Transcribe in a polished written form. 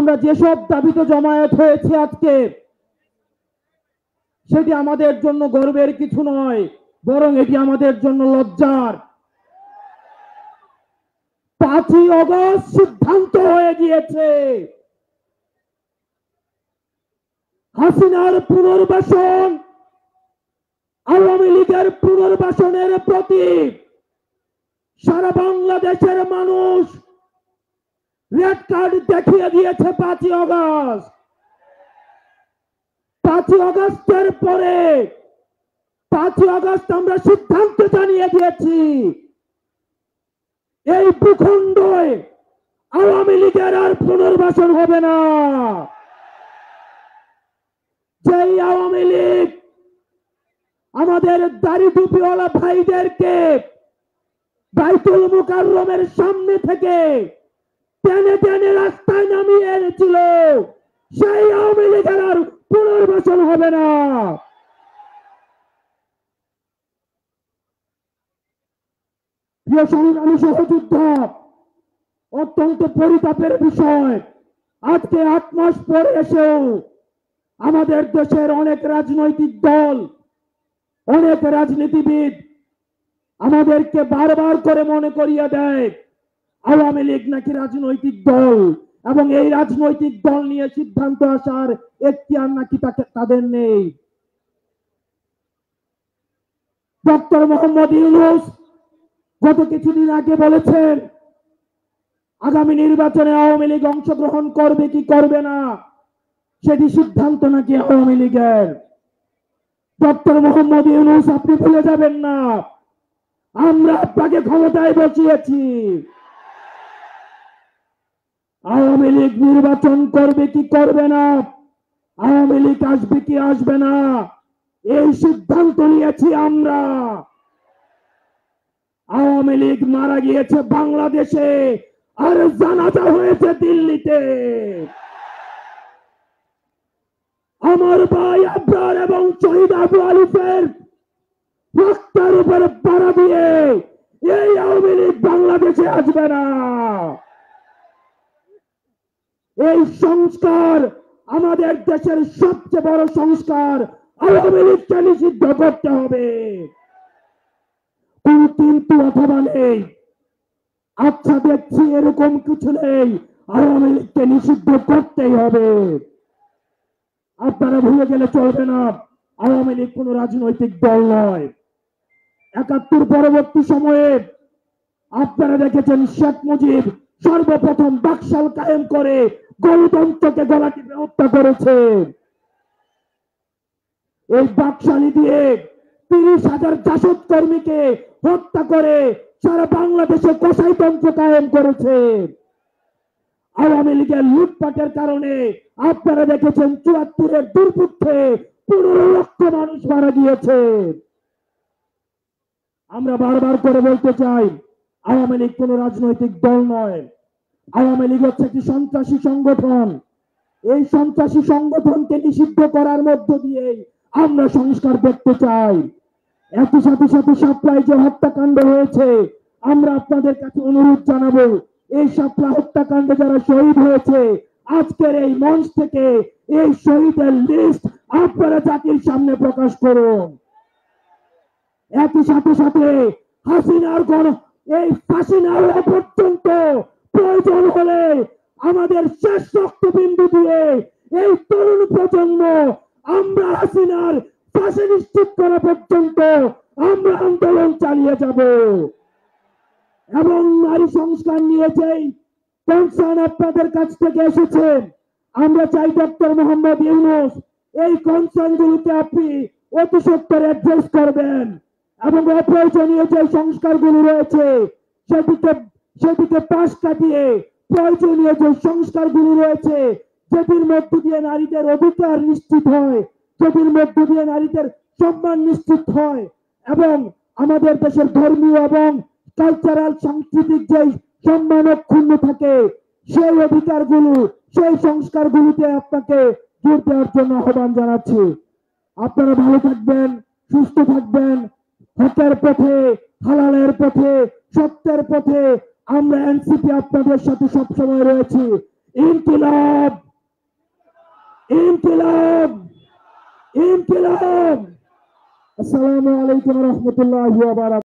আমরা যেসব দাবিতে জমায়েত হয়েছে আজকে, সেটি আমাদের জন্য গর্বের কিছু নয়, বরং এটি আমাদের জন্য লজ্জার। 5ই আগস্ট সিদ্ধান্ত হয়ে গিয়েছে হাসিনার পুনর্বাসন, আওয়ামী লীগের পুনর্বাসনের প্রতি সারা বাংলাদেশের মানুষ রেড কার্ড দেখিয়ে দিয়েছে। 5ই আগস্ট 5ই আগস্টের পরে 5ই আগস্ট আমরা সিদ্ধান্ত জানিয়ে দিয়েছি, এই ভূখণ্ডে আওয়ামী লীগের আর পুনর্বাসন হবে না। যেই আওয়ামী লীগ আমাদের দাড়ি টুপিওয়ালা ভাইদেরকে বাইতুল মুকাররমের সামনে থেকে টেনে টেনে রাস্তায় নামিয়ে এনেছিল, সেই আওয়ামী লীগের আর পুনর্বাসন হবে না। প্রিয় সংগ্রামী সহযোদ্ধা, অত্যন্ত পরিতাপের বিষয়, আজকে 8 মাস পরে এসেও আমাদের দেশের অনেক রাজনৈতিক দল, অনেক রাজনীতিবিদ আমাদেরকে বারবার করে মনে করিয়ে দেয় আওয়ামী লীগ নাকি রাজনৈতিক দল, এবং এই রাজনৈতিক দল নিয়ে সিদ্ধান্ত আসার এখতিয়ার নাকি তাদের নেই। ডক্টর মোহাম্মদ ইউনূস গত কিছুদিন আগে বলেছেন আগামী নির্বাচনে আওয়ামী লীগ অংশগ্রহণ করবে কি করবে না সেটি সিদ্ধান্ত নাকি আওয়ামী লীগের। ডক্টর মোহাম্মদ ইউনূস, আপনি ভুলে যাবেন না, আমরা আপনাকে ক্ষমতায় বসিয়েছি। আওয়ামী লীগ নির্বাচন করবে কি করবে না, আওয়ামী লীগ আসবে কি আসবে না, এই সিদ্ধান্ত নিয়েছি আমরা। আওয়ামী লীগ মারা গিয়েছে বাংলাদেশে, আর জানাজা হয়েছে দিল্লিতে। আমার ভাই আবরার এবং শহীদ আবু আলিফের রক্তের উপর পাড়া দিয়ে এই আওয়ামী লীগ বাংলাদেশে আসবে না। এই সংস্কার আমাদের দেশের সবচেয়ে বড় সংস্কার, আওয়ামী লীগকে নিষিদ্ধ করতে হবে। কোন কিন্তু অথবা নেই, আচ্ছা দেখছি এরকম কিছু নেই, আওয়ামী লীগকে নিষিদ্ধ করতেই হবে। আপনারা ভুলে গেলে চলবে না, আওয়ামী লীগ কোন রাজনৈতিক দল নয়। ৭১ পরবর্তী সময়ে আপনারা দেখেছেন শেখ মুজিব সর্বপ্রথম বাকশাল কায়েম করে গণতন্ত্রকে গলা টিপে হত্যা করেছে। এই বাকশালী দিয়ে ৩০,০০০ জাসদ কর্মীকে হত্যা করে সারা বাংলাদেশে কসাইতন্ত্র কায়েম করেছে। আওয়ামী লীগের লুটপাটের কারণে আপনারা দেখেছেন ৭৪-এর দুর্ভিক্ষে ১৫ লক্ষ মানুষ মারা গিয়েছে। আমরা বারবার করে বলতে চাই, আওয়ামী লীগ কোন রাজনৈতিক দল নয়, আওয়ামী লীগ হচ্ছে একটি সন্ত্রাসী সংগঠন। এই সন্ত্রাসী সংগঠনকে নিষিদ্ধ করার মধ্য দিয়ে আমরা সংস্কার দেখতে চাই। একই সাথে সাথে শাপলায় যে হত্যাকাণ্ড হয়েছে, আমরা আপনাদের কাছে অনুরোধ জানাবো, এই শাপলা হত্যাকাণ্ডে যারা শহীদ হয়েছে, আজকের এই মঞ্চ থেকে এই শহীদের লিস্ট আপনারা জাতির সামনে প্রকাশ করুন। একই সাথে সাথে হাসিনার এই ফাঁসি না হওয়া পর্যন্ত প্রয়োজন হলে আমাদের শেষ রক্তবিন্দু দিয়ে এই তরুণ প্রজন্ম আমরা হাসিনার ফাঁসি নিশ্চিত করা পর্যন্ত আমরা আন্দোলন চালিয়ে যাব। এবং নারী সংস্কার নিয়ে যেই কনসার্ন আপনাদের কাছ থেকে এসেছে, আমরা চাই ডক্টর মোহাম্মদ ইউনূস এই কনসার্ন গুলোকে আপনি অতি সত্বর অ্যাড্রেস করবেন, এবং অপ্রয়োজনীয় যে সংস্কারগুলো রয়েছে সেটিকে পাশ কাটিয়ে প্রয়োজনীয় যে সংস্কারগুলো রয়েছে, যেটির মধ্য দিয়ে নারীদের অধিকার নিশ্চিত হয়, যেটির মধ্য দিয়ে নারীদের সম্মান নিশ্চিত হয়, এবং আমাদের দেশের ধর্মীয় এবং কালচারাল সাংস্কৃতিক যে সম্মান অক্ষুণ্ণ থাকে, সেই অধিকারগুলো, সেই সংস্কারগুলোতে আপনাকে জোর দেওয়ার জন্য আহ্বান জানাচ্ছি। আপনারা ভালো থাকবেন, সুস্থ থাকবেন, হকের পথে, হালালের পথে, সত্যের পথে আমরা এনসিপি আপনাদের সাথে সবসময় রয়েছি। ইনকিলাব, ইনকিলাব, ইনকিলাব। আসসালামু আলাইকুম ওয়া রাহমাতুল্লাহি ওয়া বারাকাতুহু।